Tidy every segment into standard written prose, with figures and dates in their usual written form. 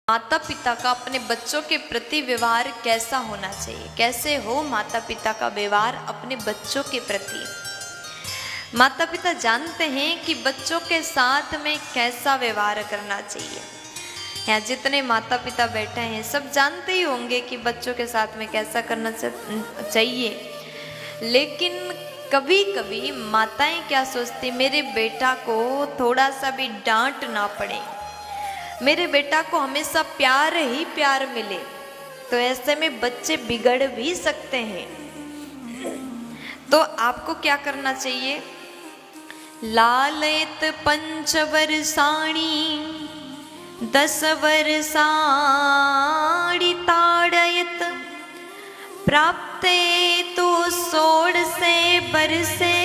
माता पिता का अपने बच्चों के प्रति व्यवहार कैसा होना चाहिए, कैसे हो माता पिता का व्यवहार अपने बच्चों के प्रति। माता पिता जानते हैं कि बच्चों के साथ में कैसा व्यवहार करना चाहिए। यहाँ जितने माता पिता बैठे हैं सब जानते ही होंगे कि बच्चों के साथ में कैसा करना चाहिए। लेकिन कभी कभी माताएं क्या सोचती, मेरे बेटा को थोड़ा सा भी डांट ना पड़े, मेरे बेटा को हमेशा प्यार ही प्यार मिले। तो ऐसे में बच्चे बिगड़ भी सकते हैं। तो आपको क्या करना चाहिए, लालयत 5 वर्षाणि 10 वर्षाणि ताड़यत प्राप्ते तु 16 वर्षे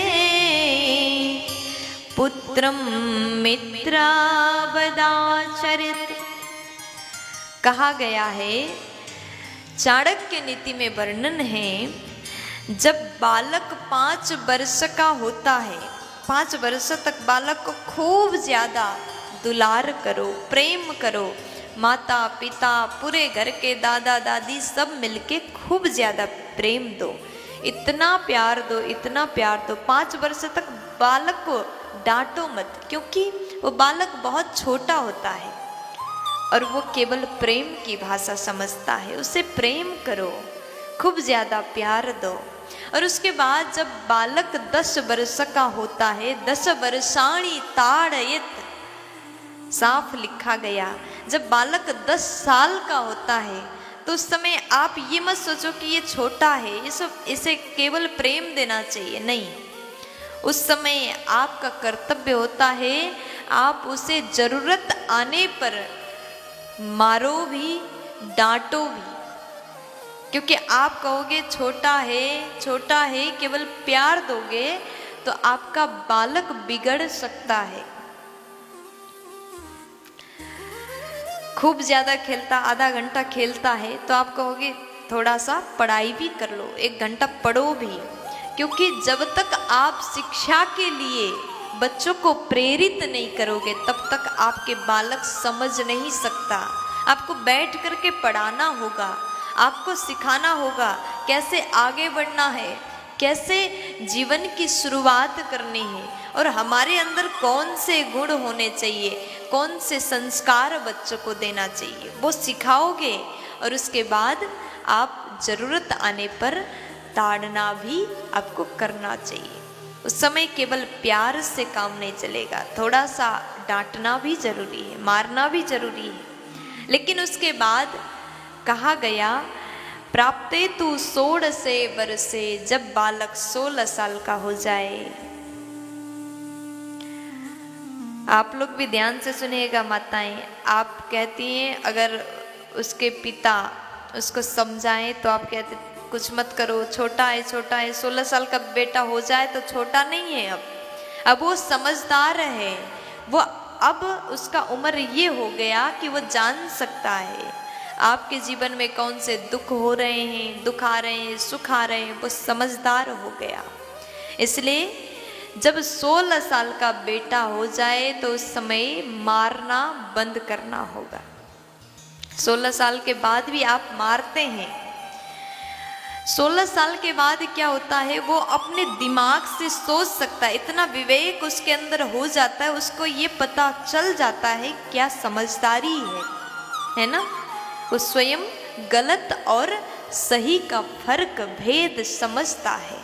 पुत्रम मित्रावदाचरित। कहा गया है, चाणक्य नीति में वर्णन है, जब बालक 5 वर्ष का होता है, 5 वर्ष तक बालक को खूब ज्यादा दुलार करो, प्रेम करो। माता पिता पूरे घर के दादा दादी सब मिलके खूब ज्यादा प्रेम दो, इतना प्यार दो, इतना प्यार दो। 5 वर्ष तक बालक को डांटो मत, क्योंकि वो बालक बहुत छोटा होता है और वो केवल प्रेम की भाषा समझता है। उसे प्रेम करो, खूब ज्यादा प्यार दो। और उसके बाद जब बालक 10 वर्ष का होता है, 10 वर्षाणि ताड़यत, साफ लिखा गया, जब बालक 10 साल का होता है तो उस समय आप ये मत सोचो कि ये छोटा है, इसे केवल प्रेम देना चाहिए, नहीं। उस समय आपका कर्तव्य होता है, आप उसे जरूरत आने पर मारो भी, डांटो भी। क्योंकि आप कहोगे छोटा है, केवल प्यार दोगे तो आपका बालक बिगड़ सकता है। खूब ज्यादा खेलता, आधा घंटा खेलता है तो आप कहोगे थोड़ा सा पढ़ाई भी कर लो, 1 घंटा पढ़ो भी। क्योंकि जब तक आप शिक्षा के लिए बच्चों को प्रेरित नहीं करोगे तब तक आपके बालक समझ नहीं सकता। आपको बैठ करके पढ़ाना होगा, आपको सिखाना होगा कैसे आगे बढ़ना है, कैसे जीवन की शुरुआत करनी है और हमारे अंदर कौन से गुण होने चाहिए, कौन से संस्कार बच्चों को देना चाहिए, वो सिखाओगे। और उसके बाद आप जरूरत आने पर ताड़ना भी आपको करना चाहिए। उस समय केवल प्यार से काम नहीं चलेगा, थोड़ा सा डांटना भी जरूरी है, मारना भी जरूरी है। लेकिन उसके बाद कहा गया, प्राप्ते तु 16 वर्षे, जब बालक 16 साल का हो जाए। आप लोग भी ध्यान से सुनिएगा माताएं, आप कहती हैं अगर उसके पिता उसको समझाएं तो आप कहते कुछ मत करो, छोटा है 16 साल का बेटा हो जाए तो छोटा नहीं है। अब वो समझदार है, वो अब उसका उम्र ये हो गया कि वो जान सकता है आपके जीवन में कौन से दुख हो रहे हैं, दुख आ रहे हैं, सुख आ रहे हैं, वो समझदार हो गया। इसलिए जब 16 साल का बेटा हो जाए तो उस समय मारना बंद करना होगा। 16 साल के बाद भी आप मारते हैं, 16 साल के बाद क्या होता है, वो अपने दिमाग से सोच सकता है, इतना विवेक उसके अंदर हो जाता है, उसको ये पता चल जाता है क्या समझदारी है ना। वो स्वयं गलत और सही का फर्क भेद समझता है।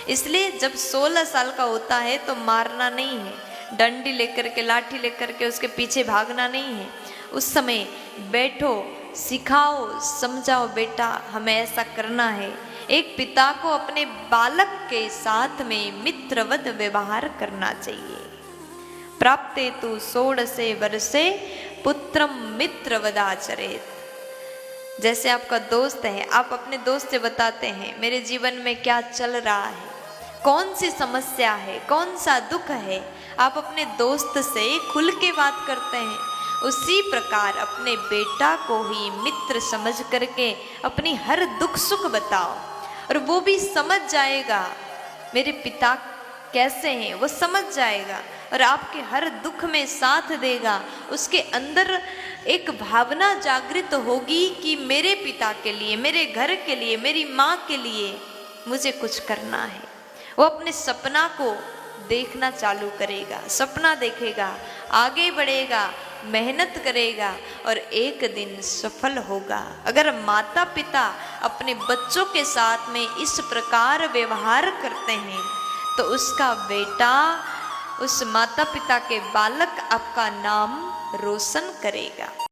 इसलिए जब 16 साल का होता है तो मारना नहीं है, डंडी लेकर के, लाठी लेकर के उसके पीछे भागना नहीं है। उस समय बैठो, सिखाओ, समझाओ, बेटा हमें ऐसा करना है। एक पिता को अपने बालक के साथ में मित्रवत व्यवहार करना चाहिए। प्राप्ते तु 16 वर्षे पुत्रम मित्रवदाचरेत। जैसे आपका दोस्त है, आप अपने दोस्त से बताते हैं मेरे जीवन में क्या चल रहा है, कौन सी समस्या है, कौन सा दुख है, आप अपने दोस्त से खुल के बात करते हैं। उसी प्रकार अपने बेटा को ही मित्र समझ करके अपनी हर दुख सुख बताओ और वो भी समझ जाएगा मेरे पिता कैसे हैं, वो समझ जाएगा और आपके हर दुख में साथ देगा। उसके अंदर एक भावना जागृत होगी कि मेरे पिता के लिए, मेरे घर के लिए, मेरी माँ के लिए मुझे कुछ करना है। वो अपने सपना को देखना चालू करेगा, सपना देखेगा, आगे बढ़ेगा, मेहनत करेगा और एक दिन सफल होगा। अगर माता पिता अपने बच्चों के साथ में इस प्रकार व्यवहार करते हैं तो उसका बेटा, उस माता पिता के बालक आपका नाम रोशन करेगा।